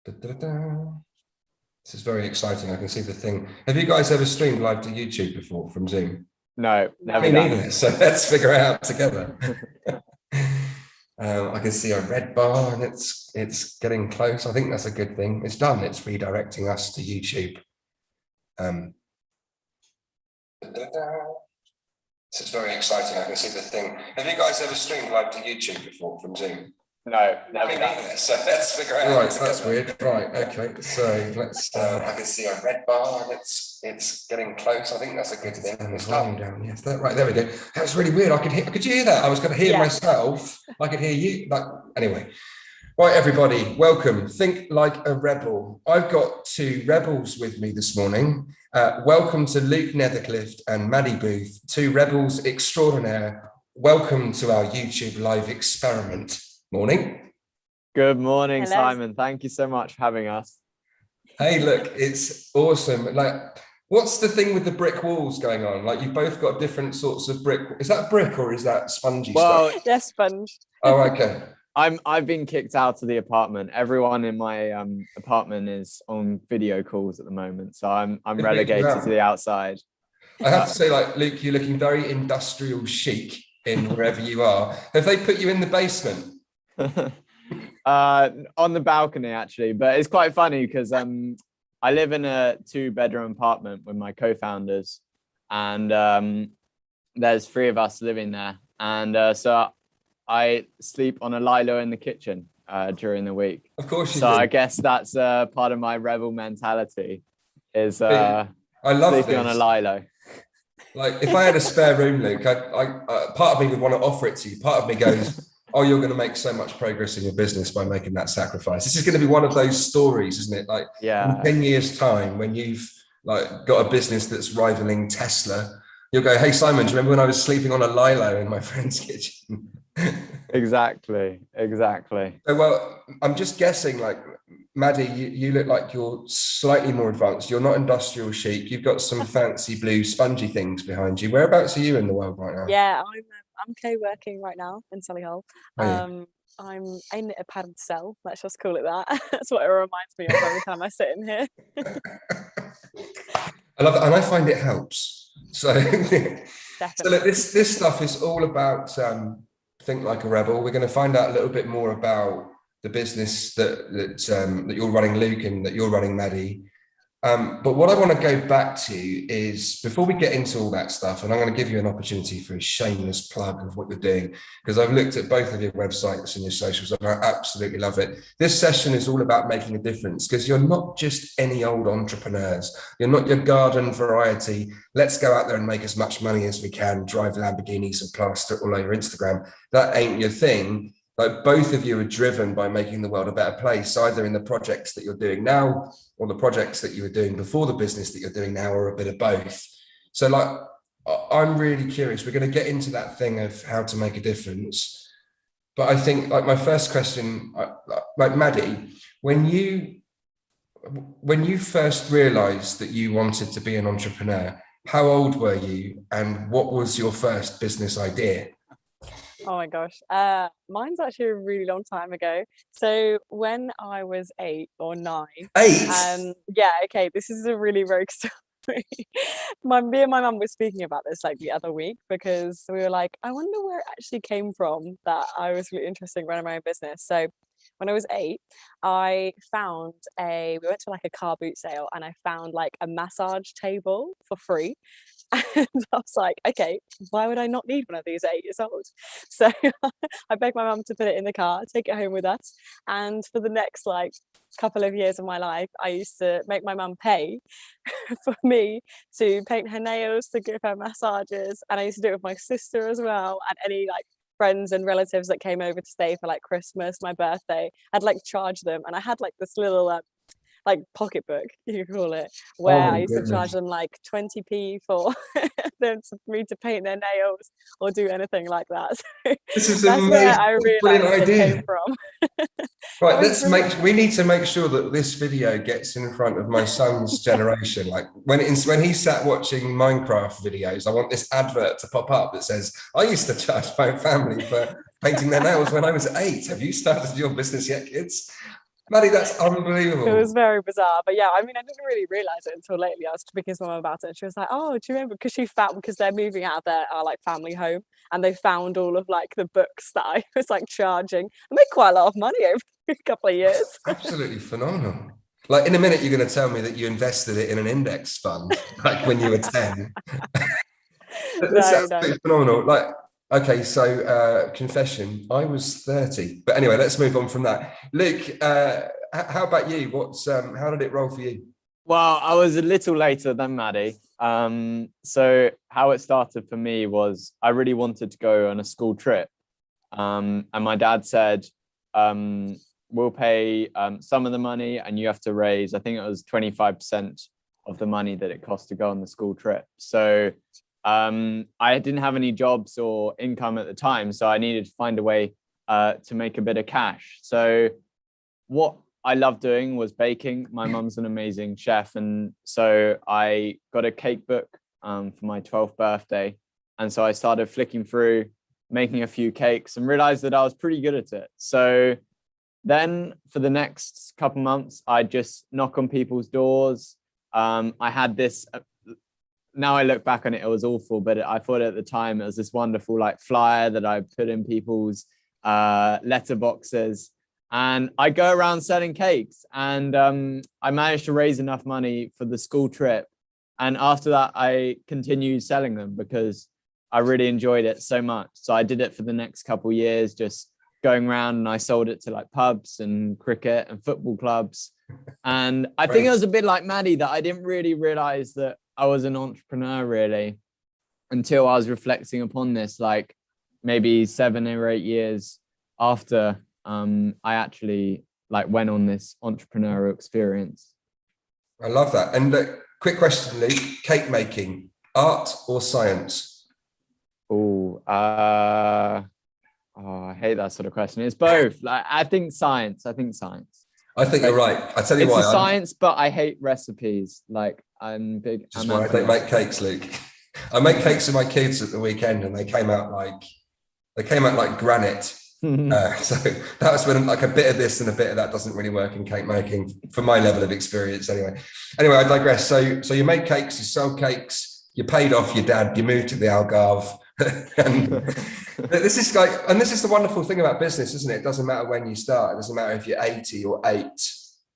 Da-da-da. This is very exciting. I can see the thing. Have you guys ever streamed live to YouTube before from Zoom? No, never Me done. neither. So let's figure it out together. I can see a red bar and it's getting close. I think that's a good thing. It's done. It's redirecting us to YouTube. This is very exciting. I can see the thing. Have you guys ever streamed live to YouTube before from Zoom? No, never done. So let's figure it out. Right, that's weird. Right, okay. So let's. I can see a red bar and it's getting close. I think that's a good thing. And it's volume down. Yes, right there we go. That was really weird. Could you hear that? I was going to hear myself. I could hear you. Anyway. Right, everybody, welcome. Think like a rebel. I've got two rebels with me this morning. Welcome to Luke Netherclift and Maddie Booth, two rebels extraordinaire. Welcome to our YouTube live experiment. Morning. Good morning, Hello. Simon. Thank you so much for having us. Hey, look, it's awesome. What's the thing with the brick walls going on? You've both got different sorts of brick. Is that brick or is that spongy stuff? Yeah, sponge. Oh, okay. I've been kicked out of the apartment. Everyone in my apartment is on video calls at the moment, so I'm relegated to the outside. I have to say, Luke, you're looking very industrial chic in wherever you are. Have they put you in the basement? On the balcony, actually, but it's quite funny because I live in a 2-bedroom apartment with my co-founders, and there's 3 of us living there, and so I sleep on a lilo in the kitchen during the week. Of course you do. I guess that's part of my rebel mentality is I love sleeping this. on a lilo. If I had a spare room, Luke, part of me would want to offer it to you. Part of me goes, oh, you're going to make so much progress in your business by making that sacrifice. This is going to be one of those stories, isn't it? In 10 years' time, when you've got a business that's rivaling Tesla, you'll go, hey, Simon, do you remember when I was sleeping on a lilo in my friend's kitchen? Exactly. So, well, I'm just guessing, Maddie, you look like you're slightly more advanced. You're not industrial chic. You've got some fancy blue spongy things behind you. Whereabouts are you in the world right now? Yeah, I'm co-working right now in Solihull. Oh, I'm in a padded cell. Let's just call it that. That's what it reminds me of every time I sit in here. I love it, and I find it helps. So, Definitely. so look, this stuff is all about think like a rebel. We're going to find out a little bit more about the business that you're running, Luke, and that you're running, Maddie. But what I want to go back to is, before we get into all that stuff, and I'm going to give you an opportunity for a shameless plug of what you're doing, because I've looked at both of your websites and your socials and I absolutely love it. This session is all about making a difference, because you're not just any old entrepreneurs. You're not your garden variety. Let's go out there and make as much money as we can, drive Lamborghinis and plaster it all over Instagram. That ain't your thing. Both of you are driven by making the world a better place, either in the projects that you're doing now or the projects that you were doing before the business that you're doing now, or a bit of both. So I'm really curious. We're going to get into that thing of how to make a difference. But I think my first question, Maddie, when you first realized that you wanted to be an entrepreneur, how old were you and what was your first business idea? Oh my gosh. Mine's actually a really long time ago. So when I was 8 or 9. 8? Yeah, okay, this is a really rogue story. Me and my mum were speaking about this the other week, because we were like, I wonder where it actually came from that I was really interested in running my own business. So when I was 8, we went to a car boot sale, and I found a massage table for free. And I was like, okay, why would I not need one of these at 8 years old? So I begged my mum to put it in the car, take it home with us. And for the next couple of years of my life, I used to make my mum pay for me to paint her nails, to give her massages. And I used to do it with my sister as well, and any friends and relatives that came over to stay for Christmas, my birthday. I'd charge them, and I had this little pocketbook, you could call it, where I used to charge them 20p for me to paint their nails or do anything like that. So this is that's amazing. where I realized it came from. Right, we need to make sure that this video gets in front of my son's generation. When he sat watching Minecraft videos, I want this advert to pop up that says, I used to charge my family for painting their nails when I was 8. Have you started your business yet, kids? Maddie, that's It unbelievable. was very bizarre, but yeah, I mean, I didn't really realize it until lately. I was speaking to mum about it, and she was like, "Oh, do you remember?" Because she found, because they're moving out of their our like family home, and they found all of like the books that I was like charging. I made quite a lot of money over a couple of years. Absolutely phenomenal. Like in a minute, you're going to tell me that you invested it in an index fund, like when you were 10. That's No, no. absolutely phenomenal. Like, okay, so confession, I was 30. But anyway, let's move on from that. Luke, how about you? How did it roll for you? Well, I was a little later than Maddie. So how it started for me was I really wanted to go on a school trip. And my dad said, we'll pay some of the money and you have to raise, I think it was 25% of the money that it cost to go on the school trip. So I didn't have any jobs or income at the time, so I needed to find a way to make a bit of cash. So what I loved doing was baking. My mum's an amazing chef, and so I got a cake book for my 12th birthday, and so I started flicking through, making a few cakes, and realized that I was pretty good at it. So then for the next couple months, I'd just knock on people's doors. I had this, now I look back on it, it was awful, but I thought at the time it was this wonderful like flyer that I put in people's letterboxes, and I go around selling cakes, and I managed to raise enough money for the school trip. And after that, I continued selling them because I really enjoyed it so much. So I did it for the next couple of years, just going around, and I sold it to like pubs and cricket and football clubs. And I think it was a bit like Maddie, that I didn't really realize that I was an entrepreneur really until I was reflecting upon this, like maybe 7 or 8 years after I actually like went on this entrepreneurial experience. I love that. And quick question, Luke, cake making, art or science? I hate that sort of question. It's both. Like, I think science. I think you're right. I tell you it's why. a science, but I hate recipes. Like I'm big. Just why I don't make cakes, Luke. I make cakes for my kids at the weekend, and they came out like granite. So that was when like a bit of this and a bit of that doesn't really work in cake making for my level of experience. Anyway, I digress. So you make cakes, you sell cakes, you paid off your dad, you moved to the Algarve. And this is the wonderful thing about business, isn't it? It doesn't matter when you start. It doesn't matter if you're 80 or 8.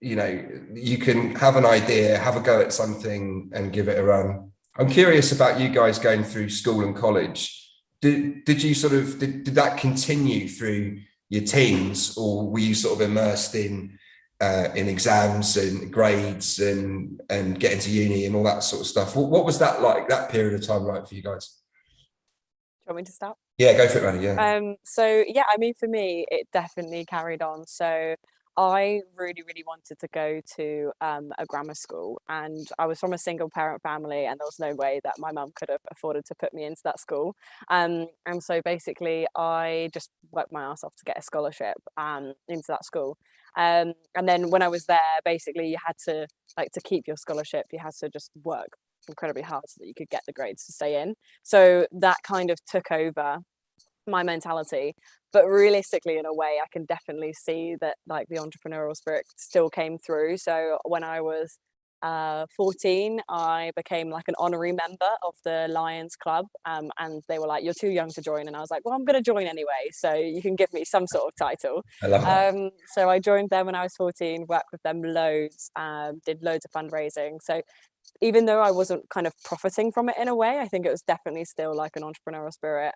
You know, you can have an idea, have a go at something, and give it a run. I'm curious about you guys going through school and college. Did that continue through your teens, or were you sort of immersed in exams and grades and getting to uni and all that sort of stuff? What was that like? That period of time like for you guys? Do you want me to start? Yeah, go for it, Maddie. Yeah. So yeah, I mean, for me, it definitely carried on. So I really, really wanted to go to a grammar school, and I was from a single parent family, and there was no way that my mum could have afforded to put me into that school. And so basically, I just worked my ass off to get a scholarship into that school. And then when I was there, basically, you had to to keep your scholarship, you had to just work incredibly hard so that you could get the grades to stay in. So that kind of took over my mentality. But realistically, in a way, I can definitely see that like the entrepreneurial spirit still came through. So when I was 14, I became like an honorary member of the Lions Club, and they were like, "You're too young to join," and I was like, "Well, I'm going to join anyway, so you can give me some sort of title." I love that. So I joined them when I was 14, worked with them loads, did loads of fundraising. So even though I wasn't kind of profiting from it in a way, I think it was definitely still like an entrepreneurial spirit,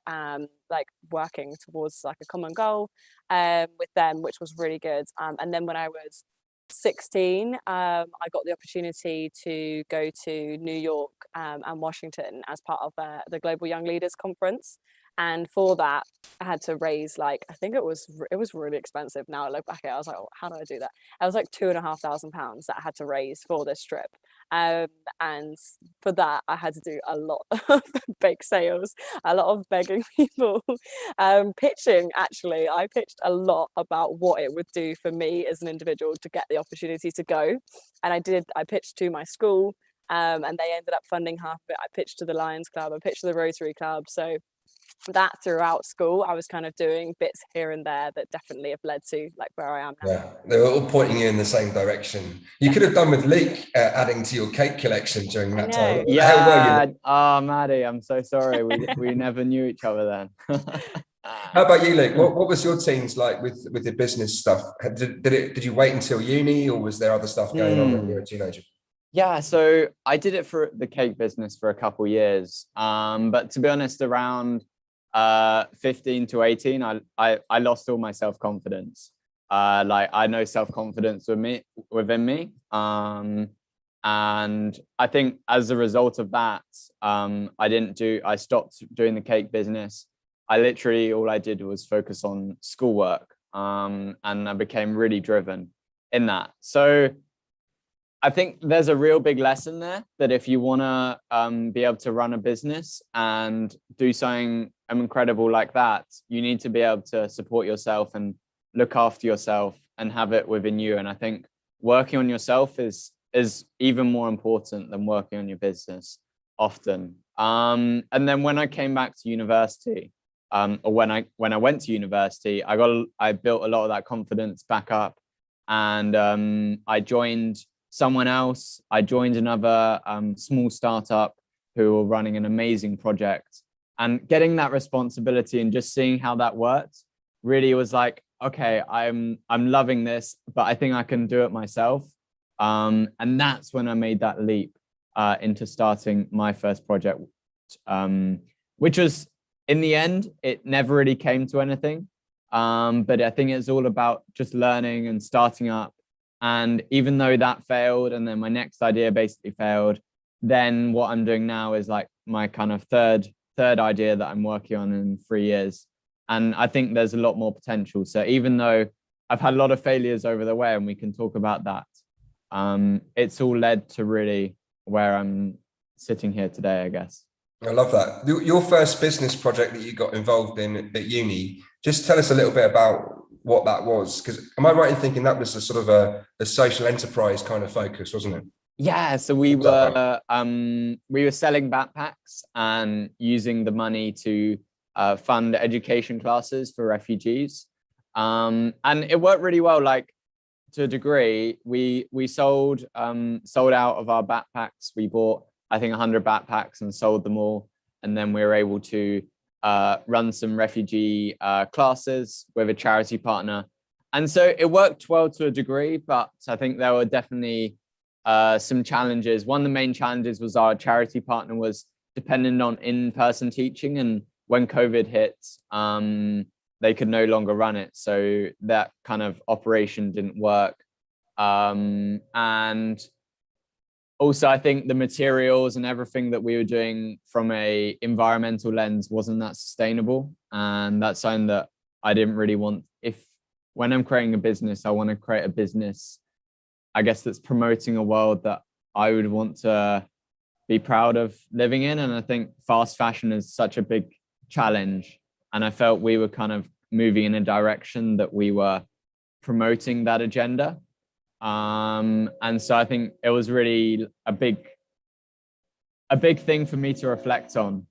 like working towards like a common goal with them, which was really good. And then when I was 16, I got the opportunity to go to New York and Washington as part of the Global Young Leaders Conference. And for that, I had to raise like, I think it was really expensive. Now I look back at it, I was like, oh, how do I do that? I was like £2,500 that I had to raise for this trip. And for that, I had to do a lot of bake sales, a lot of begging people, pitching. Actually, I pitched a lot about what it would do for me as an individual to get the opportunity to go. And I pitched to my school, and they ended up funding half of it. I pitched to the Lions Club, I pitched to the Rotary Club. So that throughout school, I was kind of doing bits here and there that definitely have led to like where I am now. Yeah, they were all pointing you in the same direction. You could have done with Luke adding to your cake collection during that time. What the hell were you? Oh, Maddie, I'm so sorry. We never knew each other then. How about you, Luke? What was your teens like with the business stuff? Did you wait until uni, or was there other stuff going on when you were a teenager? Yeah, so I did it for the cake business for a couple of years. But to be honest, around 15 to 18, I lost all my self-confidence. Like I know self-confidence within me. And I think as a result of that, I stopped doing the cake business. All I did was focus on schoolwork. And I became really driven in that. So I think there's a real big lesson there that if you want to be able to run a business and do something incredible like that, you need to be able to support yourself and look after yourself and have it within you. And I think working on yourself is even more important than working on your business often. And then when I came back to university, or when I went to university, I built a lot of that confidence back up, and I joined someone else. I joined another small startup who were running an amazing project, and getting that responsibility and just seeing how that worked really was like, okay, I'm loving this, but I think I can do it myself. And that's when I made that leap into starting my first project, which was, in the end, it never really came to anything. But I think it's all about just learning and starting up. And even though that failed, and then my next idea basically failed, then what I'm doing now is like my kind of third idea that I'm working on in 3 years. And I think there's a lot more potential. So even though I've had a lot of failures over the way, and we can talk about that, it's all led to really where I'm sitting here today, I guess. I love that. Your first business project that you got involved in at uni, just tell us a little bit about what that was. Because am I right in thinking that was a sort of a social enterprise kind of focus, wasn't it? Yeah, so we were selling backpacks and using the money to fund education classes for refugees. And it worked really well. Like, to a degree, we sold out of our backpacks. We bought, I think, 100 backpacks and sold them all. And then we were able to run some refugee classes with a charity partner. And so it worked well to a degree, but I think there were definitely some challenges. One of the main challenges was our charity partner was dependent on in-person teaching. And when COVID hit, they could no longer run it. So that kind of operation didn't work. And also, I think the materials and everything that we were doing from a environmental lens wasn't that sustainable. And that's something that I didn't really want. When I'm creating a business, I want to create a business, I guess, that's promoting a world that I would want to be proud of living in. And I think fast fashion is such a big challenge. And I felt we were kind of moving in a direction that we were promoting that agenda. And so I think it was really a big thing for me to reflect on,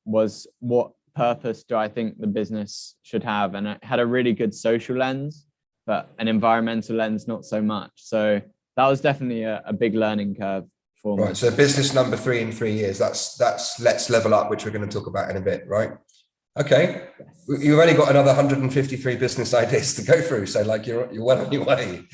was what purpose do I think the business should have? And it had a really good social lens, but an environmental lens, not so much. So that was definitely a big learning curve for me. Right. So business number 3 in 3 years, that's Let's Level Up, which we're going to talk about in a bit, right? Okay. Yes. You've only got another 153 business ideas to go through. So like you're well on your way.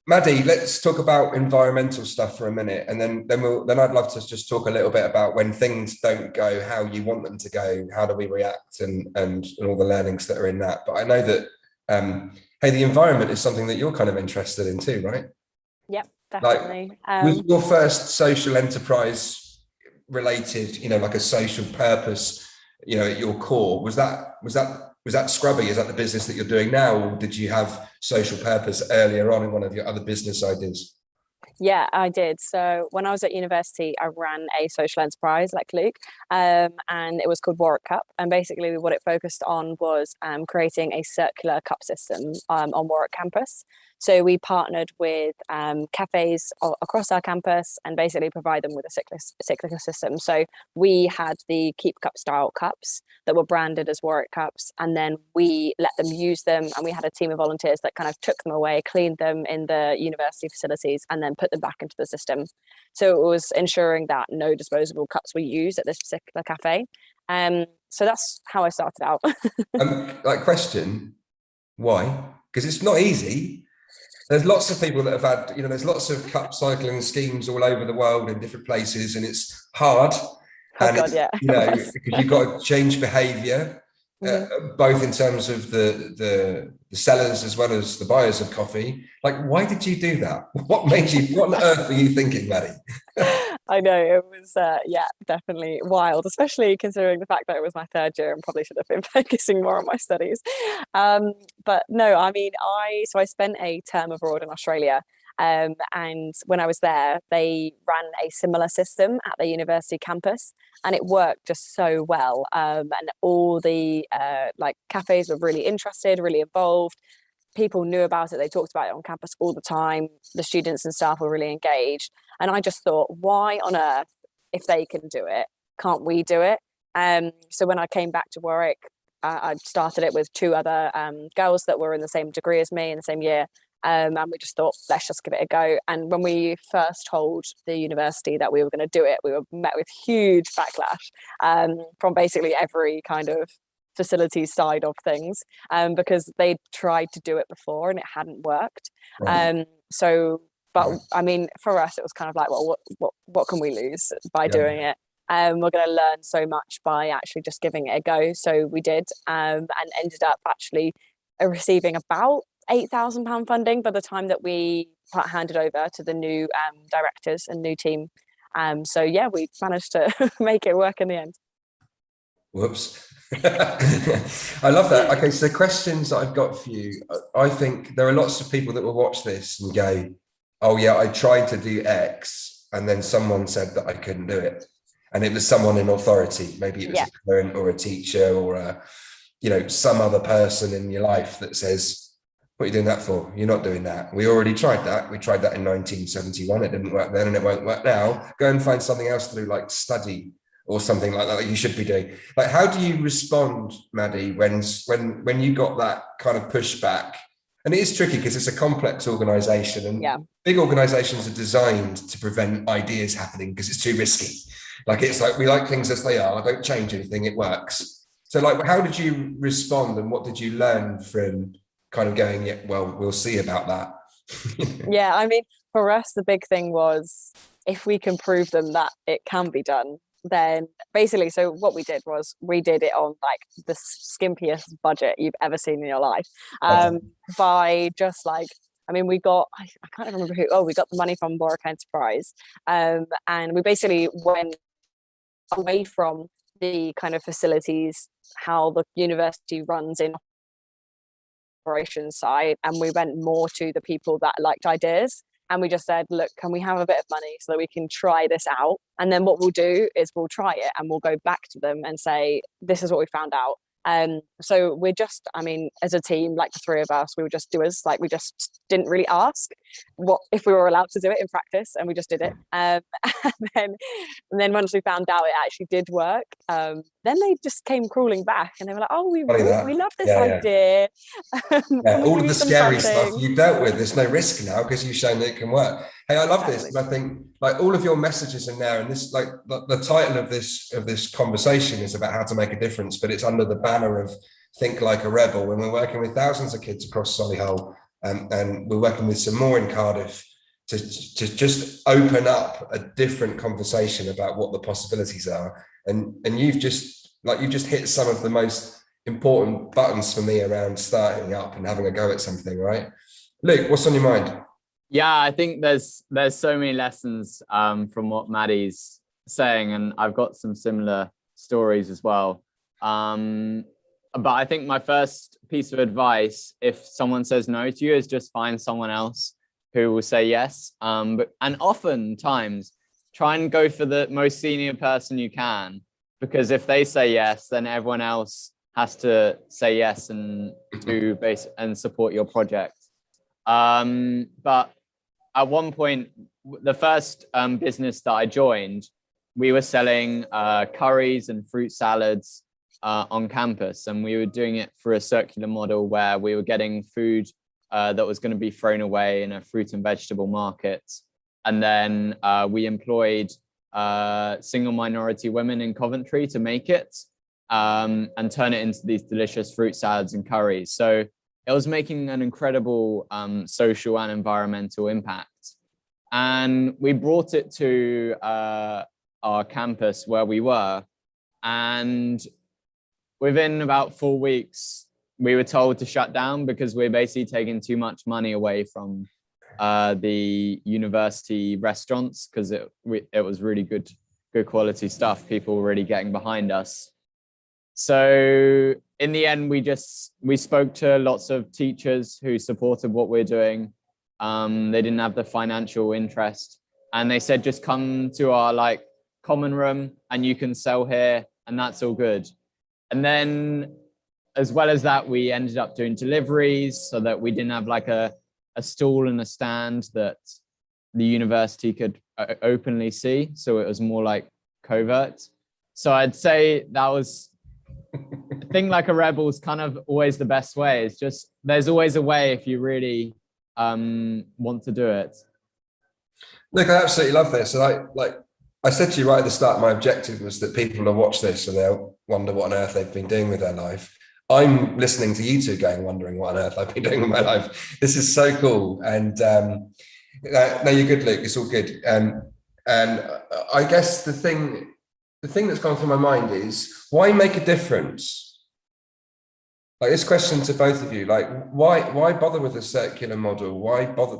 Maddie, let's talk about environmental stuff for a minute. And then I'd love to just talk a little bit about when things don't go how you want them to go, how do we react, and all the learnings that are in that. But I know that, hey, the environment is something that you're kind of interested in too, right? Yep, definitely. Was your first social enterprise related, like a social purpose, at your core? Was that Scrubbee? Is that the business that you're doing now, or did you have social purpose earlier on in one of your other business ideas? Yeah, I did. So when I was at university, I ran a social enterprise like Luke, and it was called Warwick Cup. And basically what it focused on was creating a circular cup system on Warwick campus. So we partnered with cafes across our campus and basically provide them with a cyclical system. So we had the Keep Cup style cups that were branded as Warwick cups, and then we let them use them, and we had a team of volunteers that kind of took them away, cleaned them in the university facilities, and then put them back into the system. So it was ensuring that no disposable cups were used at this particular cafe. So that's how I started out. Like, question, why? Because it's not easy. There's lots of people that have had, there's lots of cup cycling schemes all over the world in different places, and it's hard. Oh God, yeah. Because you've got to change behaviour, both in terms of the sellers as well as the buyers of coffee. Like, why did you do that? What on earth were you thinking, Maddie? I know, it was, definitely wild, especially considering the fact that it was my third year and probably should have been focusing more on my studies. But no, I mean, I spent a term abroad in Australia. And when I was there, they ran a similar system at the university campus, and it worked just so well. And all the cafes were really interested, really involved. People knew about it. They talked about it on campus all the time. The students and staff were really engaged. And I just thought, why on earth, if they can do it, can't we do it? So when I came back to Warwick, I started it with two other girls that were in the same degree as me in the same year. And we just thought, let's just give it a go. And when we first told the university that we were going to do it, we were met with huge backlash from basically every kind of facility side of things, because they'd tried to do it before and it hadn't worked. Right. But I mean, for us, it was kind of like, well, what can we lose by doing it? We're going to learn so much by actually just giving it a go. So we did, and ended up actually receiving about £8,000 funding by the time that we handed over to the new directors and new team. So yeah, we managed to make it work in the end. Whoops. I love that. Okay, so the questions that I've got for you, I think there are lots of people that will watch this and go, oh yeah, I tried to do X and then someone said that I couldn't do it. And it was someone in authority. Maybe it was a parent or a teacher or some other person in your life that says, what are you doing that for? You're not doing that. We already tried that. We tried that in 1971. It didn't work then and it won't work now. Go and find something else to do, like study or something like that you should be doing. Like, how do you respond, Maddie, when you got that kind of pushback? And it is tricky because it's a complex organization, and big organizations are designed to prevent ideas happening because it's too risky. Like, it's like, we like things as they are. Don't change anything. It works. So like, how did you respond and what did you learn from kind of going, yeah, well, we'll see about that? Yeah, I mean, for us, the big thing was if we can prove them that it can be done, then basically, so what we did was we did it on like the skimpiest budget you've ever seen in your life, by just like, I mean, we got, I can't remember who, we got the money from Warwick Enterprise, and we basically went away from the kind of facilities, how the university runs in operations side, and we went more to the people that liked ideas. And we just said, look, can we have a bit of money so that we can try this out? And then what we'll do is we'll try it and we'll go back to them and say, this is what we found out. So we're just, I mean, as a team, like the three of us, we would just do us, like, we just didn't really ask what if we were allowed to do it in practice, and we just did it. And then once we found out it actually did work, then they just came crawling back and they were like, oh, we love this idea. All of the scary stuff you dealt with, there's no risk now because you've shown that it can work. Hey, I love this. And I think like all of your messages in there, and this, like the title of this conversation is about how to make a difference, but it's under the banner of Think Like a Rebel, when we're working with thousands of kids across Solihull, and we're working with some more in Cardiff to just open up a different conversation about what the possibilities are. And you've just hit some of the most important buttons for me around starting up and having a go at something, right? Luke, what's on your mind? Yeah, I think there's so many lessons from what Maddie's saying, and I've got some similar stories as well. But I think my first piece of advice, if someone says no to you, is just find someone else who will say yes. And oftentimes try and go for the most senior person you can, because if they say yes, then everyone else has to say yes and support your project. But at one point, the first business that I joined, we were selling curries and fruit salads on campus, and we were doing it for a circular model where we were getting food that was going to be thrown away in a fruit and vegetable market. And then we employed single minority women in Coventry to make it and turn it into these delicious fruit salads and curries. So it was making an incredible social and environmental impact. And we brought it to our campus where we were. And within about 4 weeks, we were told to shut down because we're basically taking too much money away from the university restaurants, because it was really good quality stuff. People were really getting behind us. So in the end, we spoke to lots of teachers who supported what we're doing. They didn't have the financial interest, and they said, just come to our common room and you can sell here, and that's all good. And then as well as that, we ended up doing deliveries so that we didn't have a stall and a stand that the university could openly see. So it was more like covert. So I'd say that was, I think like a rebel is kind of always the best way. It's just, there's always a way if you really want to do it. Look, I absolutely love this. And I said to you right at the start, my objective was that people will watch this and they'll wonder what on earth they've been doing with their life. I'm listening to you two wondering what on earth I've been doing with my life. This is so cool. And no, you're good, Luke. It's all good. And I guess the thing that's gone through my mind is, why make a difference? Like, this question to both of you, why bother with a circular model? Why bother?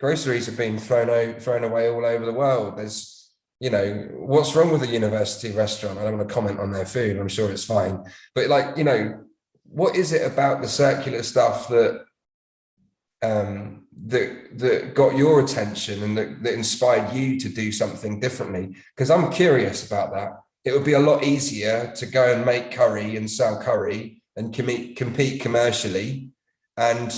Groceries have been thrown away all over the world. There's, what's wrong with a university restaurant? I don't want to comment on their food. I'm sure it's fine. But what is it about the circular stuff that got your attention and that inspired you to do something differently? Because I'm curious about that. It would be a lot easier to go and make curry and sell curry and compete commercially. And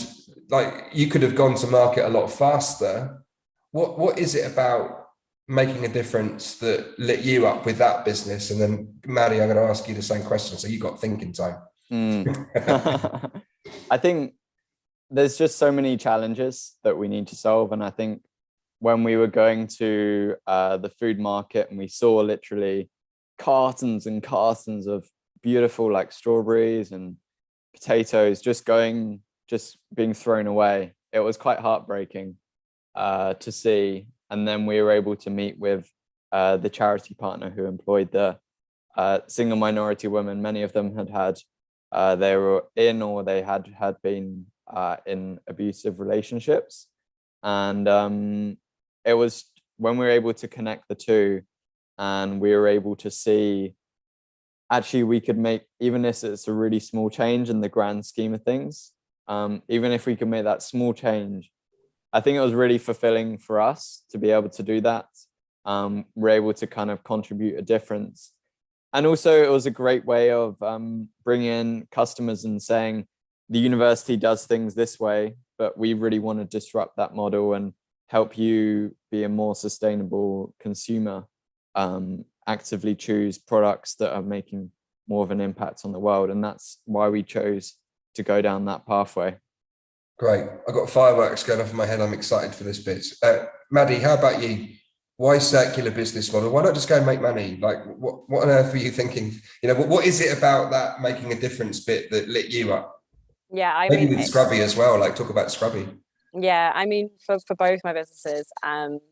you could have gone to market a lot faster. What is it about making a difference that lit you up with that business? And then Maddie, I'm going to ask you the same question, so you got thinking time. I think there's just so many challenges that we need to solve. And I think when we were going to the food market and we saw literally cartons and cartons of beautiful strawberries and potatoes just being thrown away, it was quite heartbreaking to see. And then we were able to meet with the charity partner who employed the single minority women. Many of them had they were in, or they had been in abusive relationships. And it was when we were able to connect the two, and we were able to see, actually we could make, even if it's a really small change in the grand scheme of things, even if we could make that small change, I think it was really fulfilling for us to be able to do that. We're able to kind of contribute a difference. And also it was a great way of bringing in customers and saying, the university does things this way, but we really want to disrupt that model and help you be a more sustainable consumer, actively choose products that are making more of an impact on the world. And that's why we chose to go down that pathway. Great. I've got fireworks going off in my head. I'm excited for this bit. Maddie, how about you? Why circular business model? Why not just go and make money? What on earth were you thinking? What is it about that making a difference bit that lit you up? Yeah, Maybe with Scrubbee as well. Talk about Scrubbee. Yeah, for both my businesses,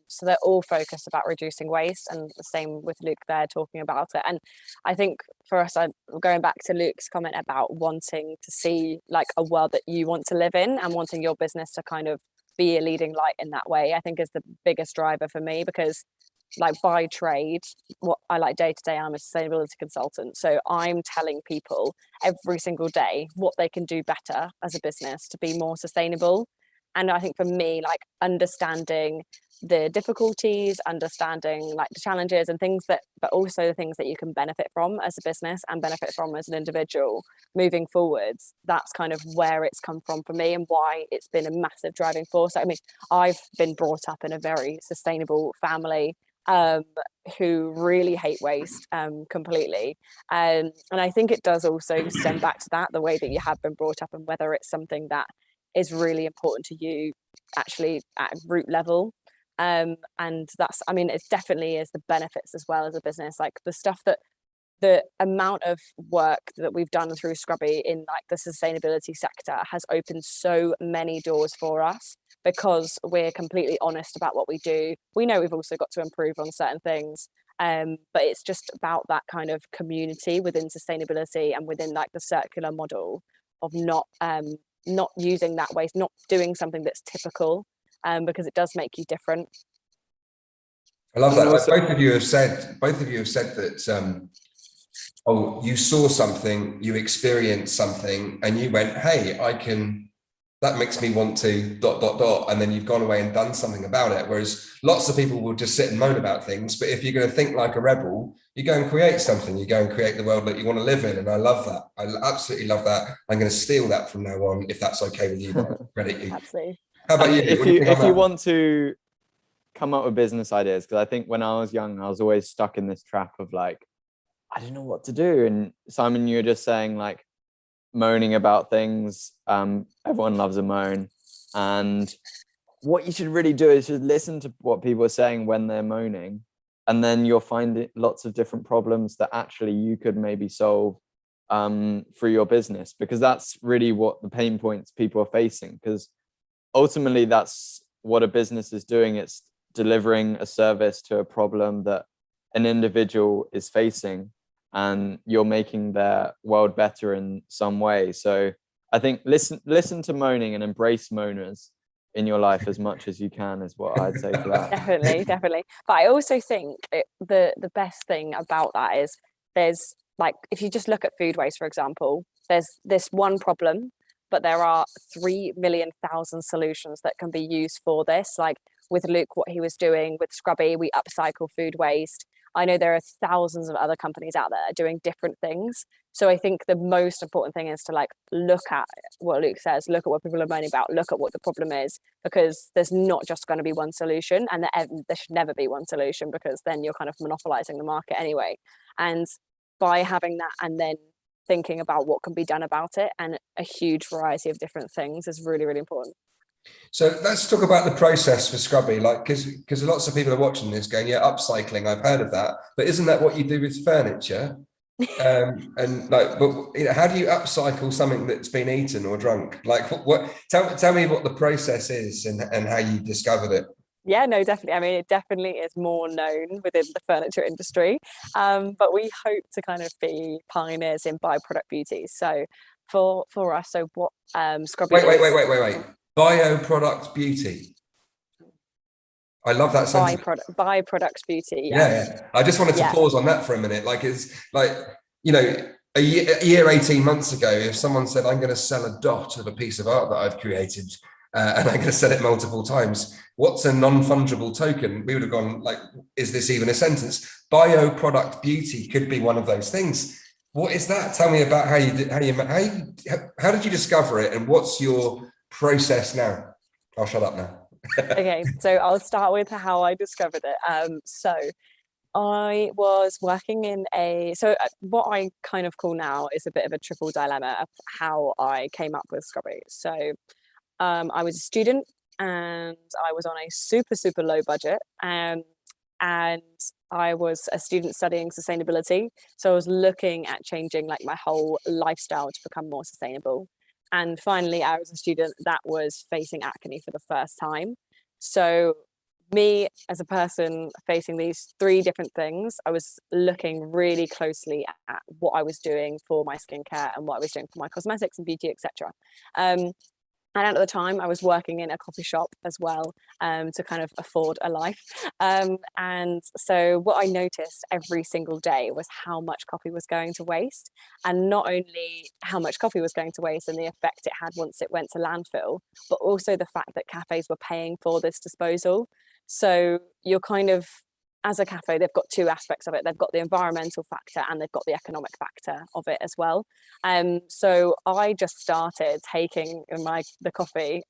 so they're all focused about reducing waste, and the same with Luke there talking about it. And I think for us, going back to Luke's comment about wanting to see a world that you want to live in and wanting your business to kind of be a leading light in that way, I think is the biggest driver for me, because by trade, what I day to day, I'm a sustainability consultant. So I'm telling people every single day what they can do better as a business to be more sustainable. And I think for me, like understanding the difficulties, understanding like the challenges and things that, but also the things that you can benefit from as a business and benefit from as an individual moving forwards, that's kind of where it's come from for me and why it's been a massive driving force. I mean, I've been brought up in a very sustainable family who really hate waste completely. And I think it does also stem back to that, the way that you have been brought up and whether it's something that is really important to you actually at root level. And that's, I mean, it definitely is the benefits as well as a business, like the stuff that the amount of work that we've done through Scrubbee in like the sustainability sector has opened so many doors for us because we're completely honest about what we do. We know we've also got to improve on certain things, but it's just about that kind of community within sustainability and within like the circular model of not using that waste, not doing something that's typical, because it does make you different. I love that. Also, both of you have said that oh, you saw something, you experienced something, and you went, hey, that makes me want to ... and then you've gone away and done something about it. Whereas lots of people will just sit and moan about things, but if you're going to think like a rebel, you go and create something, you go and create the world that you want to live in. And I love that. I absolutely love that. I'm going to steal that from now on, if that's okay with you. Credit you. Absolutely. How about you? If you want to come up with business ideas, because I think when I was young, I was always stuck in this trap of like, I don't know what to do. And Simon, you were just saying like moaning about things. Everyone loves a moan. And what you should really do is just listen to what people are saying when they're moaning. And then you'll find lots of different problems that actually you could maybe solve through your business, because that's really what the pain points people are facing. Because ultimately, that's what a business is doing. It's delivering a service to a problem that an individual is facing, and you're making their world better in some way. So I think listen to moaning and embrace moaners in your life as much as you can is what I'd say to that. Definitely. But I also think the best thing about that is there's like, if you just look at food waste, for example, there's this one problem, but there are 3,000,000 solutions that can be used for this. Like with Luke, what he was doing with Scrubbee, we upcycle food waste. I know there are thousands of other companies out there doing different things. So I think the most important thing is to like look at what Luke says, look at what people are moaning about, look at what the problem is, because there's not just going to be one solution, and there should never be one solution, because then you're kind of monopolizing the market anyway. And by having that and then thinking about what can be done about it and a huge variety of different things is really, really important. So let's talk about the process for Scrubbee, like, because lots of people are watching this going, yeah, upcycling, I've heard of that, but isn't that what you do with furniture? And like, but you know, how do you upcycle something that's been eaten or drunk? Like, tell me what the process is and how you discovered it. Yeah, no, definitely. I mean, it definitely is more known within the furniture industry, but we hope to kind of be pioneers in byproduct beauty. So for us, so what Scrubbee wait. Bioproduct beauty. I love that sentence. Byproduct beauty. Yeah. I just wanted to pause on that for a minute. Like, it's like, you know, a year 18 months ago, if someone said, I'm going to sell a dot of a piece of art that I've created, and I'm going to sell it multiple times, what's a non-fungible token? We would have gone like, is this even a sentence? Bioproduct beauty could be one of those things. What is that? Tell me about how did you discover it, and what's your process now? I'll shut up now. Okay, so I'll start with how I discovered it. So I was working in what I kind of call now is a bit of a triple dilemma of how I came up with Scrubbee. So I was a student and I was on a super, super low budget, and I was a student studying sustainability. So I was looking at changing like my whole lifestyle to become more sustainable. And finally, I was a student that was facing acne for the first time. So me as a person facing these three different things, I was looking really closely at what I was doing for my skincare and what I was doing for my cosmetics and beauty, etc. And at the time, I was working in a coffee shop as well, to kind of afford a life. And so what I noticed every single day was how much coffee was going to waste. And not only how much coffee was going to waste and the effect it had once it went to landfill, but also the fact that cafes were paying for this disposal. So you're kind of, as a cafe, they've got two aspects of it. They've got the environmental factor and they've got the economic factor of it as well. So I just started taking the coffee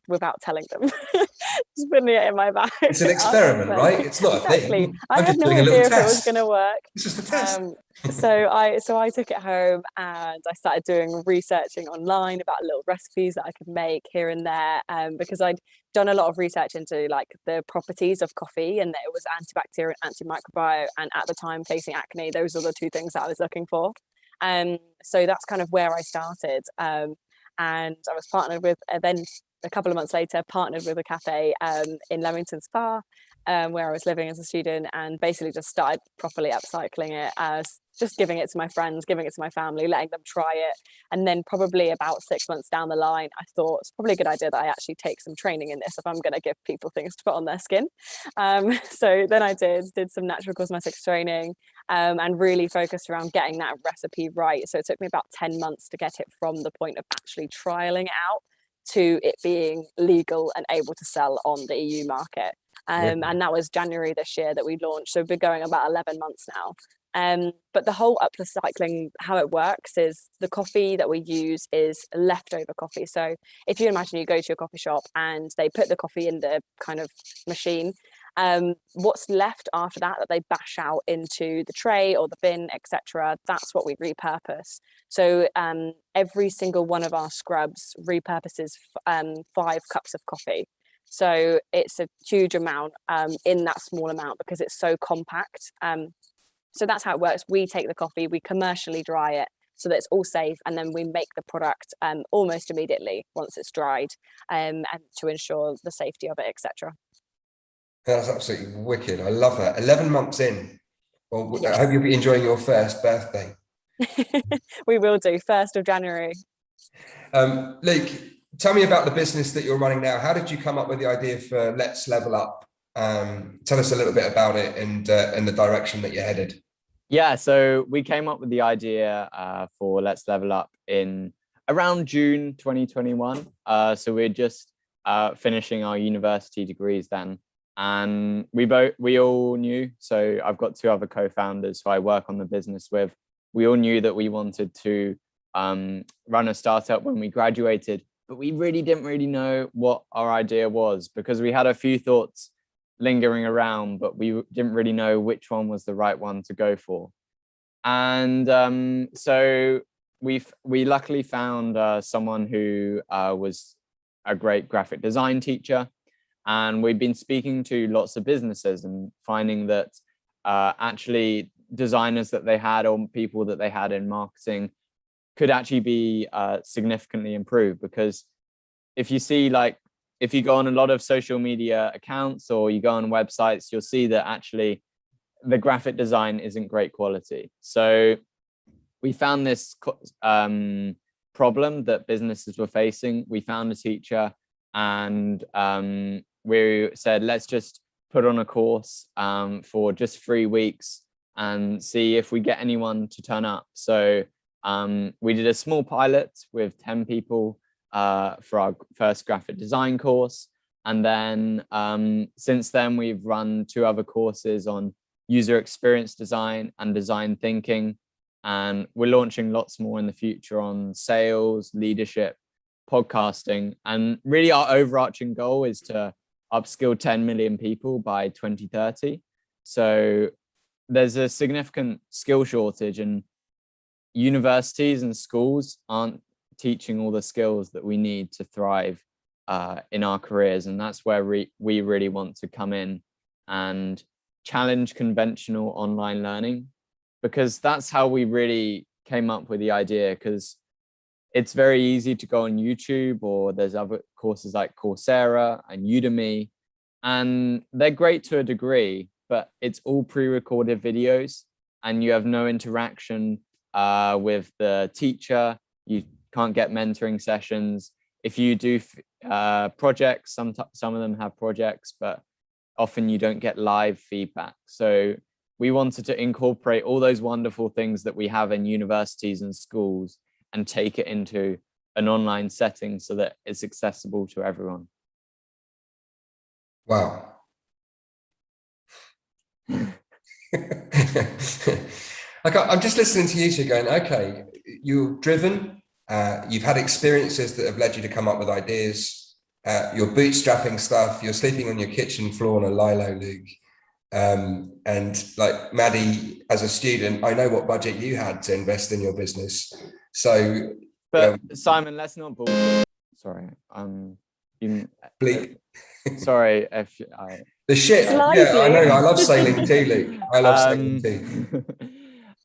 without telling them, just putting it in my bag. It's an experiment, right? It's not exactly. a thing. I had no idea if it was going to work. It's just a test. So I took it home and I started doing researching online about little recipes that I could make here and there, because I'd done a lot of research into like the properties of coffee and that it was antibacterial and antimicrobial, and at the time facing acne. Those are the two things that I was looking for. So that's kind of where I started. And I was partnered with, then a couple of months later, partnered with a cafe in Leamington Spa, where I was living as a student, and basically just started properly upcycling it, as just giving it to my friends, giving it to my family, letting them try it. And then probably about 6 months down the line, I thought it's probably a good idea that I actually take some training in this if I'm going to give people things to put on their skin. So then I did some natural cosmetics training, and really focused around getting that recipe right. So it took me about 10 months to get it from the point of actually trialing it out to it being legal and able to sell on the EU market. And that was January this year that we launched. So we've been going about 11 months now. But the whole upcycling, how it works is the coffee that we use is leftover coffee. So if you imagine you go to a coffee shop and they put the coffee in the kind of machine, what's left after that that they bash out into the tray or the bin, etc., that's what we repurpose. So every single one of our scrubs repurposes 5 cups of coffee. So it's a huge amount in that small amount because it's so compact. So that's how it works. We take the coffee, we commercially dry it so that it's all safe, and then we make the product almost immediately once it's dried, and to ensure the safety of it, etc. That's absolutely wicked. I love that. 11 months in. Well, Yes. I hope you'll be enjoying your first birthday. We will do, 1st of January. Luke, tell me about the business that you're running now. How did you come up with the idea for Let's Level Up? Tell us a little bit about it and the direction that you're headed. Yeah, so we came up with the idea for Let's Level Up in around June 2021. So we're just finishing our university degrees then. And we all knew, so I've got 2 other co-founders who I work on the business with. We all knew that we wanted to run a startup when we graduated, but we didn't really know what our idea was, because we had a few thoughts lingering around, but we didn't really know which one was the right one to go for. And so we luckily found someone who was a great graphic design teacher. And we've been speaking to lots of businesses and finding that actually designers that they had or people that they had in marketing could actually be significantly improved. Because if you see, like, if you go on a lot of social media accounts or you go on websites, you'll see that actually the graphic design isn't great quality. So we found this problem that businesses were facing. We found a teacher, and we said, let's just put on a course for just 3 weeks and see if we get anyone to turn up. So we did a small pilot with 10 people for our first graphic design course. And then since then, we've run 2 other courses on user experience design and design thinking. And we're launching lots more in the future on sales, leadership, podcasting. And really our overarching goal is to upskill 10 million people by 2030. So there's a significant skill shortage, and universities and schools aren't teaching all the skills that we need to thrive in our careers. And that's where we really want to come in and challenge conventional online learning, because that's how we really came up with the idea. Because it's very easy to go on YouTube, or there's other courses like Coursera and Udemy, and they're great to a degree, but it's all pre-recorded videos and you have no interaction with the teacher. You can't get mentoring sessions. if you do projects, some of them have projects, but often you don't get live feedback. So we wanted to incorporate all those wonderful things that we have in universities and schools and take it into an online setting so that it's accessible to everyone. Wow. I'm just listening to you two going, okay, you're driven, you've had experiences that have led you to come up with ideas, you're bootstrapping stuff, you're sleeping on your kitchen floor on a lilo, Luke. And like Maddie, as a student, I know what budget you had to invest in your business. So, but Simon, let's not bullshit. Sorry, bleep. Sorry if the shit. Slightly. Yeah, I know. I love sailing too, Luke. I love sailing too.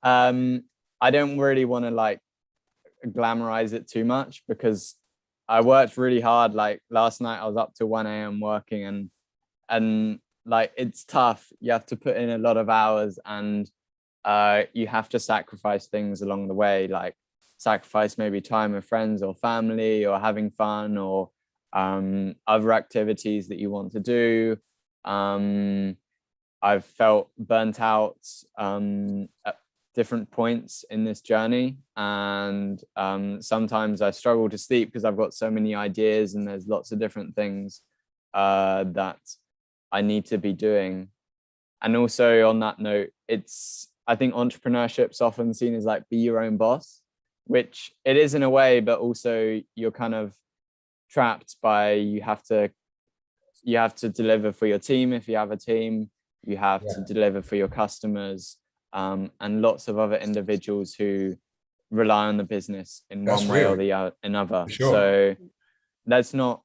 I don't really want to like glamorize it too much because I worked really hard. Like last night, I was up to 1 a.m. working, and like it's tough. You have to put in a lot of hours, and you have to sacrifice things along the way, like sacrifice maybe time with friends or family or having fun or other activities that you want to do. I've felt burnt out at different points in this journey, and sometimes I struggle to sleep because I've got so many ideas and there's lots of different things that I need to be doing. And also on that note, I think entrepreneurship's often seen as like be your own boss, which it is in a way, but also you're kind of trapped by you have to deliver for your team if you have a team, you have to deliver for your customers, and lots of other individuals who rely on the business in one way or the another. So that's not,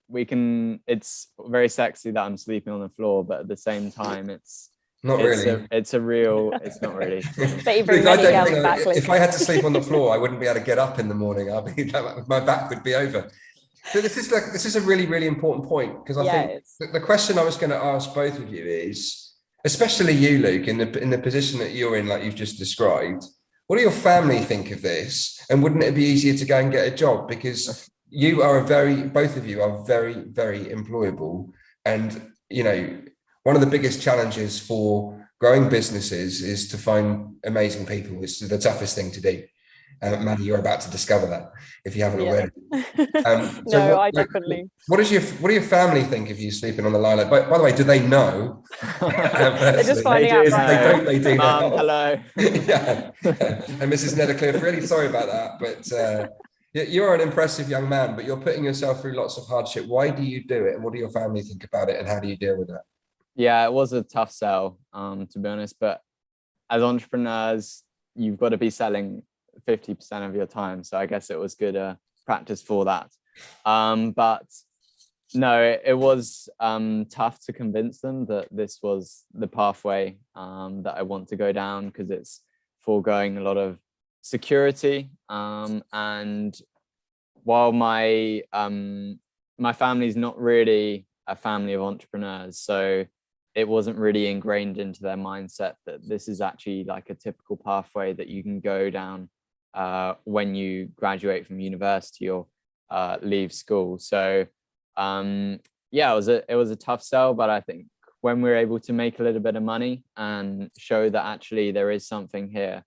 it's very sexy that I'm sleeping on the floor, but at the same time it's not really. It's not really. If I had to sleep on the floor, I wouldn't be able to get up in the morning. My back would be over. So this is a really, really important point, because I think the question I was going to ask both of you is, especially you, Luke, in the position that you're in, like you've just described, what do your family think of this? And wouldn't it be easier to go and get a job? Because you are both of you are very, very employable. And, you know, one of the biggest challenges for growing businesses is to find amazing people. It's the toughest thing to do. Maddie, you're about to discover that if you haven't already. I definitely. What do your family think of you sleeping on the lilac? By the way, do they know? They're just finding out. They do Mom, know. hello. Yeah. And Mrs. Nethercliff, really sorry about that, but you're an impressive young man, but you're putting yourself through lots of hardship. Why do you do it, and what do your family think about it, and how do you deal with that? Yeah, it was a tough sell, to be honest. But as entrepreneurs, you've got to be selling 50% of your time. So I guess it was good practice for that. But no, it was tough to convince them that this was the pathway that I want to go down, because it's foregoing a lot of security. And while my family's not really a family of entrepreneurs, so it wasn't really ingrained into their mindset that this is actually like a typical pathway that you can go down when you graduate from university or leave school. So it was a tough sell, but I think when we're able to make a little bit of money and show that actually there is something here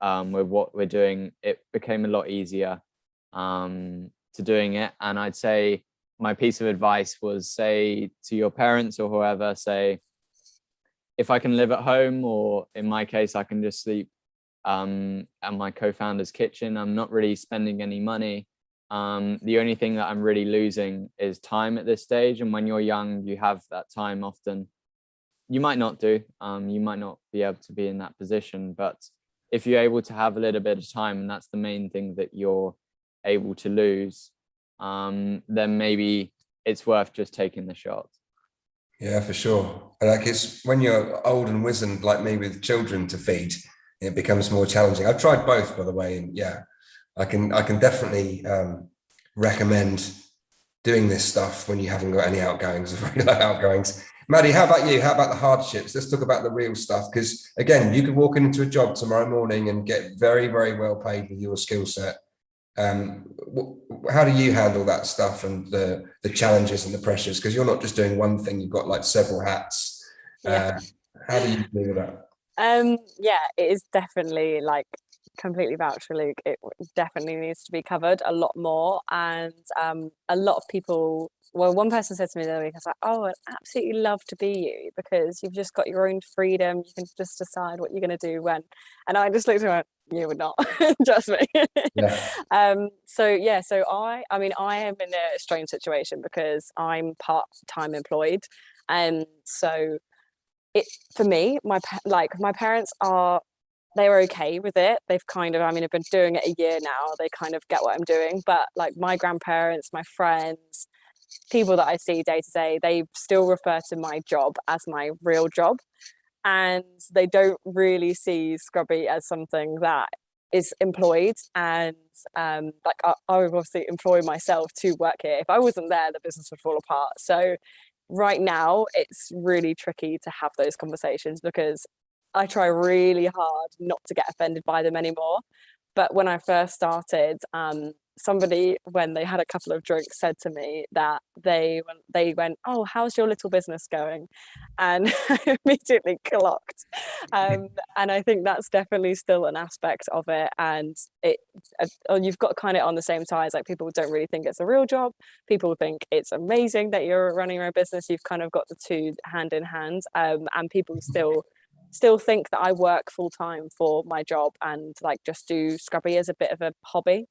with what we're doing, it became a lot easier to doing it. And I'd say my piece of advice was, say to your parents or whoever, say, if I can live at home, or in my case, I can just sleep at my co-founder's kitchen, I'm not really spending any money. The only thing that I'm really losing is time at this stage. And when you're young, you have that time often. You might not do, you might not be able to be in that position, but if you're able to have a little bit of time, and that's the main thing that you're able to lose, then maybe it's worth just taking the shot. Yeah, for sure. Like, it's when you're old and wizened like me with children to feed, it becomes more challenging. I've tried both, by the way, and yeah, I can definitely recommend doing this stuff when you haven't got any outgoings or very low outgoings. Maddie, how about you? How about the hardships? Let's talk about the real stuff, because again, you could walk into a job tomorrow morning and get very, very well paid with your skill set, How do you handle that stuff and the challenges and the pressures? Because you're not just doing one thing, you've got like several hats. Yeah. How do you deal with that? Yeah, it is definitely like completely vouch for Luke. It definitely needs to be covered a lot more. And a lot of people, well, one person said to me the other week, I was like, oh, I'd absolutely love to be you because you've just got your own freedom. You can just decide what you're going to do when. And I just looked at her and went, you would not, trust me. Yeah. So I mean, I am in a strange situation because I'm part-time employed. And so it, for me, my parents they're okay with it. They've kind of, I mean, I've been doing it a year now. They kind of get what I'm doing. But like my grandparents, my friends, people that I see day to day, they still refer to my job as my real job. And they don't really see Scrubbee as something that is employed. And I would obviously employ myself to work here. If I wasn't there, the business would fall apart. So right now, it's really tricky to have those conversations because I try really hard not to get offended by them anymore. But when I first started, somebody, when they had a couple of drinks, said to me that they went, "Oh, how's your little business going?" And I immediately clocked. And I think that's definitely still an aspect of it. And you've got kind of on the same sides. Like people don't really think it's a real job. People think it's amazing that you're running your own business. You've kind of got the two hand in hand. And people still think that I work full time for my job and like just do Scrubbee as a bit of a hobby.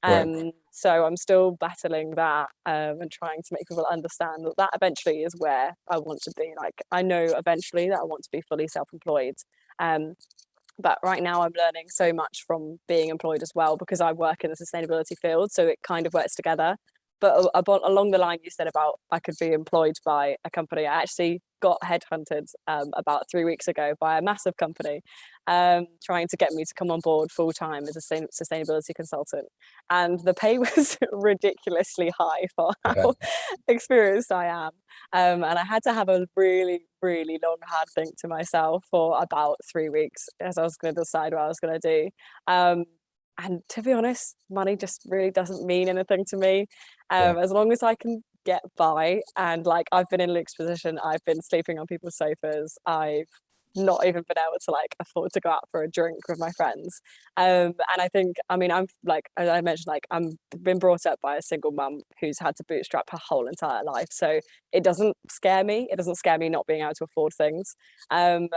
Right. So I'm still battling that and trying to make people understand that eventually is where I want to be. Like I know eventually that I want to be fully self-employed. But right now I'm learning so much from being employed as well because I work in the sustainability field, so it kind of works together. But along the line you said about I could be employed by a company, I actually got headhunted about 3 weeks ago by a massive company trying to get me to come on board full time as a sustainability consultant. And the pay was ridiculously high for how experienced I am. And I had to have a really, really long, hard think to myself for about 3 weeks as I was going to decide what I was going to do. And to be honest, money just really doesn't mean anything to me. As long as I can get by, and like I've been in Luke's position, I've been sleeping on people's sofas. I've not even been able to like afford to go out for a drink with my friends. And I think, I mean, I'm like, as I mentioned, like I'm been brought up by a single mum who's had to bootstrap her whole entire life. So it doesn't scare me. It doesn't scare me not being able to afford things. And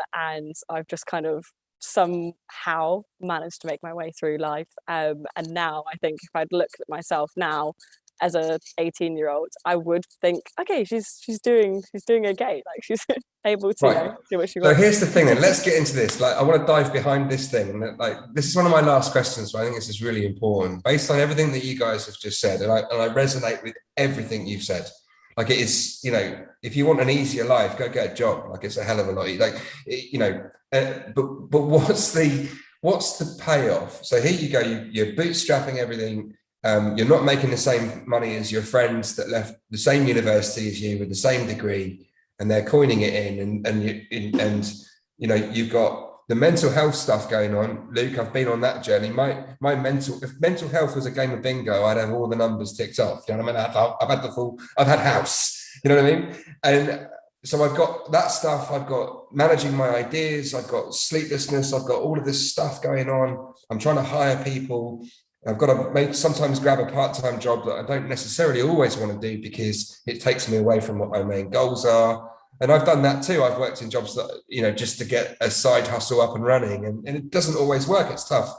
I've just kind of somehow managed to make my way through life. And now I think if I'd looked at myself now as a 18-year-old, I would think, okay, she's doing okay. Like she's able to do what she So wants. here's the thing, then let's get into this. Like, I want to dive behind this thing. Like, this is one of my last questions, but I think this is really important. Based on everything that you guys have just said, and I resonate with everything you've said. Like, it is, you know, if you want an easier life, go get a job. Like, it's a hell of a lot. Like, you know, but what's the payoff? So here you go, you're bootstrapping everything. You're not making the same money as your friends that left the same university as you with the same degree, and they're coining it in, and you know, you've got the mental health stuff going on. Luke, I've been on that journey. If mental health was a game of bingo, I'd have all the numbers ticked off. You know what I mean? I've had house. You know what I mean? And so I've got that stuff. I've got managing my ideas. I've got sleeplessness. I've got all of this stuff going on. I'm trying to hire people. I've got to sometimes grab a part-time job that I don't necessarily always want to do because it takes me away from what my main goals are. And I've done that too. I've worked in jobs that, you know, just to get a side hustle up and running, and it doesn't always work. It's tough.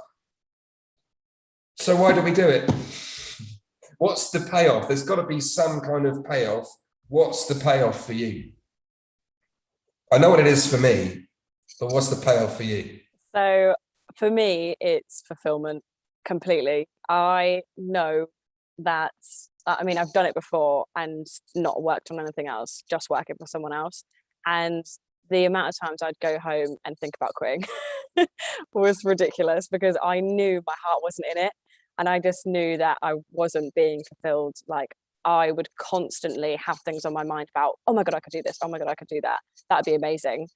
So why do we do it? What's the payoff? There's got to be some kind of payoff. What's the payoff for you? I know what it is for me, but what's the payoff for you? So for me, it's fulfillment. Completely. I know that, I mean, I've done it before and not worked on anything else, just working for someone else. And the amount of times I'd go home and think about quitting was ridiculous because I knew my heart wasn't in it. And I just knew that I wasn't being fulfilled. Like I would constantly have things on my mind about, oh my God, I could do this. Oh my God, I could do that. That'd be amazing.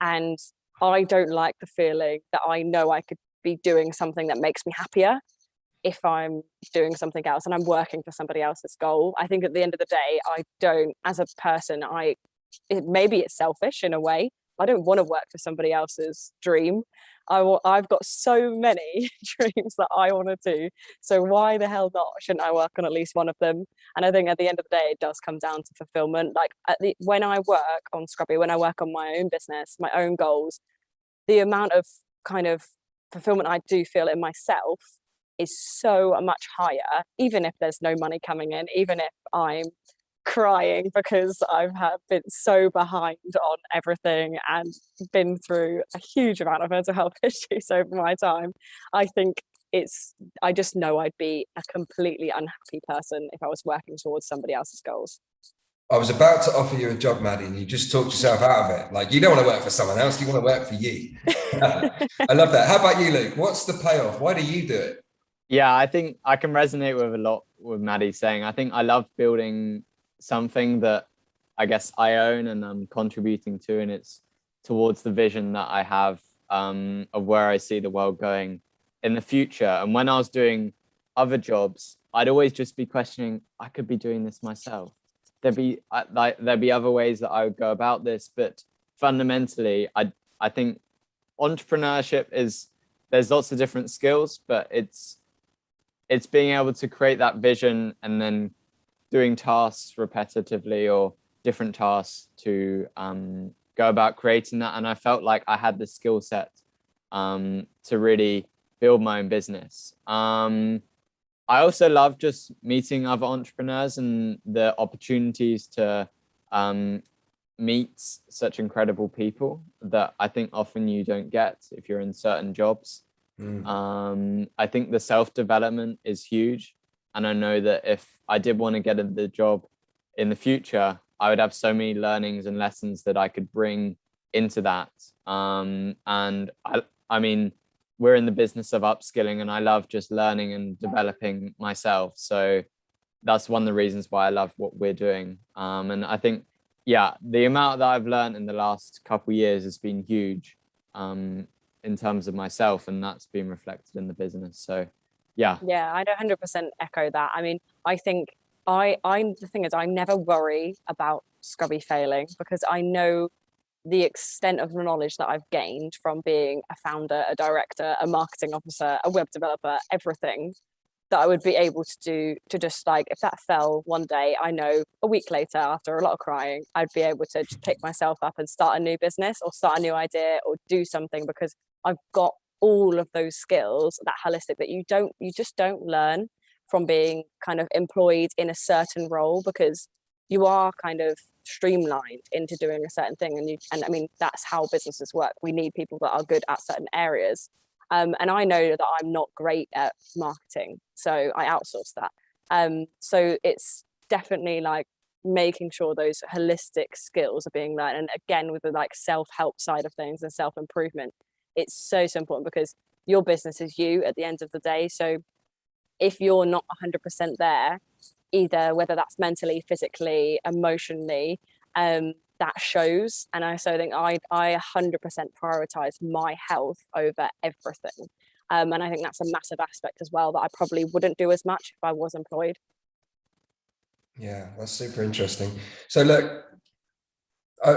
And I don't like the feeling that I know I could be doing something that makes me happier if I'm doing something else and I'm working for somebody else's goal. I think at the end of the day, I don't, as a person, maybe it's selfish in a way. I don't want to work for somebody else's dream. I've got so many dreams that I want to do. So why the hell not? Shouldn't I work on at least one of them? And I think at the end of the day, it does come down to fulfillment. Like when I work on Scrubbee, when I work on my own business, my own goals, the amount of kind of fulfillment I do feel in myself is so much higher, even if there's no money coming in, even if I'm crying because I've been so behind on everything and been through a huge amount of mental health issues over my time. I think I just know I'd be a completely unhappy person if I was working towards somebody else's goals. I was about to offer you a job, Maddie, and you just talked yourself out of it. Like, you don't want to work for someone else, you want to work for you. I love that. How about you, Luke? What's the payoff? Why do you do it? Yeah, I think I can resonate with a lot with Maddie saying. I think I love building something that I guess I own and I'm contributing to, and it's towards the vision that I have of where I see the world going in the future. And when I was doing other jobs, I'd always just be questioning, I could be doing this myself. There'd be other ways that I would go about this, but fundamentally, I think entrepreneurship there's lots of different skills, but it's being able to create that vision and then doing tasks repetitively or different tasks to go about creating that. And I felt like I had the skill set to really build my own business. I also love just meeting other entrepreneurs and the opportunities to meet such incredible people that I think often you don't get if you're in certain jobs. I think the self-development is huge. And I know that if I did want to get the job in the future, I would have so many learnings and lessons that I could bring into that. And I mean, we're in the business of upskilling, and I love just learning and developing myself. So that's one of the reasons why I love what we're doing. And I think, yeah, the amount that I've learned in the last couple of years has been huge in terms of myself, and that's been reflected in the business. So yeah, I'd 100% echo that. I mean, I think the thing is, I never worry about Scrubbee failing because I know the extent of the knowledge that I've gained from being a founder, a director, a marketing officer, a web developer, everything that I would be able to do to just like, if that fell one day, I know a week later, after a lot of crying, I'd be able to just pick myself up and start a new business or start a new idea or do something because I've got all of those skills, that holistic, that you just don't learn from being kind of employed in a certain role, because you are kind of streamlined into doing a certain thing. And I mean, that's how businesses work. We need people that are good at certain areas. And I know that I'm not great at marketing, so I outsource that. So it's definitely like making sure those holistic skills are being learned. And again, with the like self-help side of things and self-improvement, it's so important because your business is you at the end of the day. So if you're not 100% there, either whether that's mentally, physically, emotionally, that shows. And I think I 100% prioritize my health over everything. And I think that's a massive aspect as well that I probably wouldn't do as much if I was employed. Yeah, that's super interesting. So look,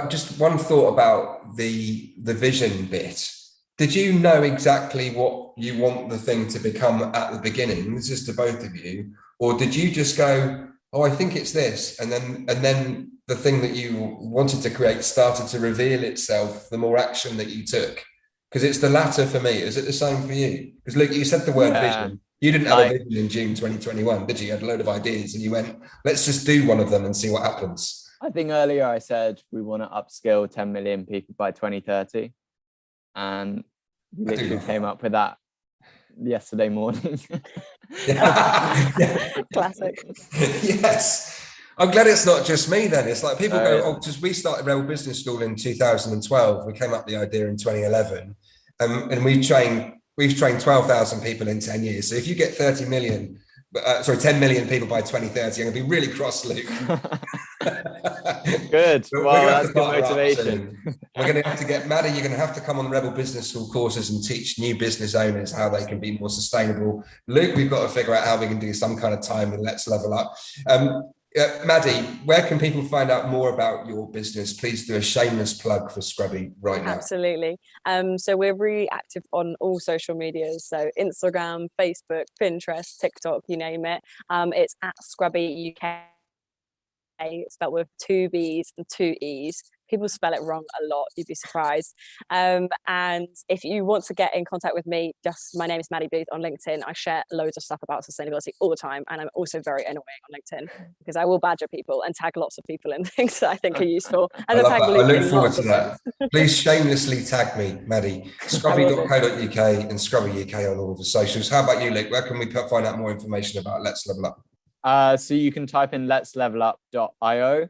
just one thought about the vision bit. Did you know exactly what you want the thing to become at the beginning? This is to both of you. Or did you just go, oh, I think it's this, and then the thing that you wanted to create started to reveal itself the more action that you took? Because it's the latter for me. Is it the same for you? Because Luke, you said the word vision. You didn't have a vision in June 2021, did you? You had a load of ideas and you went, let's just do one of them and see what happens. I think earlier I said we want to upskill 10 million people by 2030. And we literally came up with that yesterday morning. Classic. Yes. I'm glad it's not just me then. It's like people go, oh, because we started Rebel Business School in 2012. We came up with the idea in 2011. And we've trained 12,000 people in 10 years. So if you get 10 million people by 2030, I'm going to be really cross, Luke. Good. We're Well, gonna have that's to good partner up motivation. soon. We're going to have to get Maddie. You're going to have to come on Rebel Business School courses and teach new business owners how they can be more sustainable. Luke, we've got to figure out how we can do some kind of time with Let's Level Up. Maddie, where can people find out more about your business? Please do a shameless plug for Scrubbee right now. Absolutely. So we're really active on all social medias. So Instagram, Facebook, Pinterest, TikTok, you name it. It's at Scrubbee UK. Spelled with 2 B's and 2 E's. People spell it wrong a lot, you'd be surprised. And if you want to get in contact with me, just my name is Maddie Booth on LinkedIn. I share loads of stuff about sustainability all the time, and I'm also very annoying on LinkedIn because I will badger people and tag lots of people in things that I think are useful. And I love tag that. I Luke look in forward lots to of that. things. Please shamelessly tag me, Maddie. Scrubbee.co.uk and Scrubbee UK on all of the socials. How about you, Luke? Where can we find out more information about Let's Level Up? So you can type in letslevelup.io,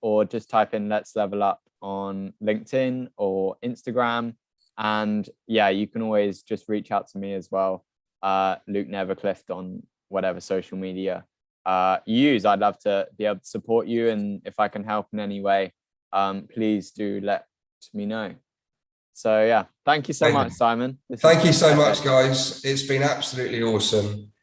or just type in Let's Level Up on LinkedIn or Instagram. And yeah, you can always just reach out to me as well. Luke Neverclift on whatever social media you use. I'd love to be able to support you. And if I can help in any way, please do let me know. So yeah, thank you so much, Simon. Thank you so much, guys. It's been absolutely awesome.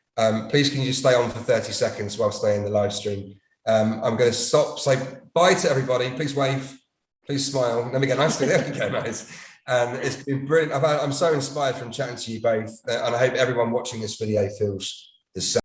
Please can you just stay on for 30 seconds while staying in the live stream. I'm going to stop, say bye to everybody. Please wave, please smile. Let me get nicely. There we go, nice. And it's been brilliant. I'm so inspired from chatting to you both, and I hope everyone watching this video feels the same.